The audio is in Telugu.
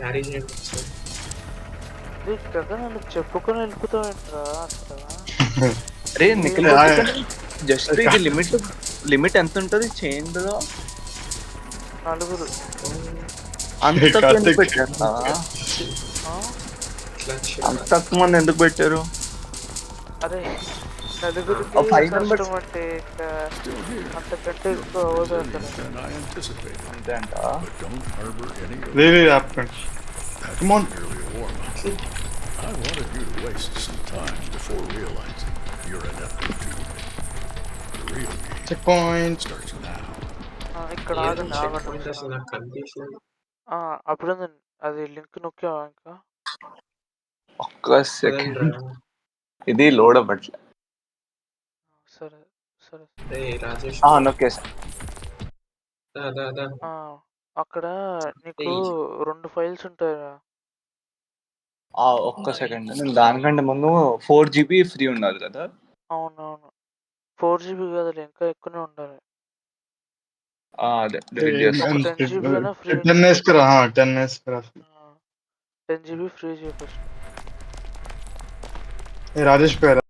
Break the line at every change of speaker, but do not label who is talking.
క్యారీ చేయండి ఒకసారి.
కదా నన్ను చెప్పుకొని వెళ్ళిపోతావేంట్రా అసలు?
అరే నిఖిల్
ఏ-
జస్ట్ ఇది లిమిట్ ఎంత ఉంటది చైన్ లో?
నలుగురు.
అంత తక్కువ ఎందుకు పెట్టారు?
ఆ?
అంత తక్కువ మంది ఎందుకు పెట్టారు?
అరే నలుగురికి
Five members.
కష్టం అంటే ఇంకా అంతకంటే ఎక్కువ అవ్వదు అసలు.
than I anticipated.
అంతే అంట.
But don't harbor any
Really happened.
That's
Come on.
merely a warm-up. I wanted you to waste some time before realizing your ineptitude. The real game
Checkpoint.
starts now.
ఇక్కడ ఆగండి ఆగండి
అసలు నాకు కనిపించలేదు.
అభినందన్ అది లింక్ నొక్కావా ఇంకా?
ఒక్క సెకండ్, ఇది లోడ్ అవ్వట్లే.
సరే సరే.
రాజేష్
నొక్కేసా.
అక్కడ నీకు 2 ఫైల్స్ ఉంటాయా?
ఒక్క సెకండ్, నేను దానికంటే ముందు 4 GB ఫ్రీ ఉండాలి కదా?
అవునవును 4 GB కదలే, ఇంకా ఎక్కువనే ఉండాలి.
అదే delete చేస్తా.
10 GB అయినా ఫ్రీ.
10 వేసుకురా 10 వేసుకురా.
10 GB ఫ్రీ చేయి ఫస్ట్.
రాజేష్ పేరు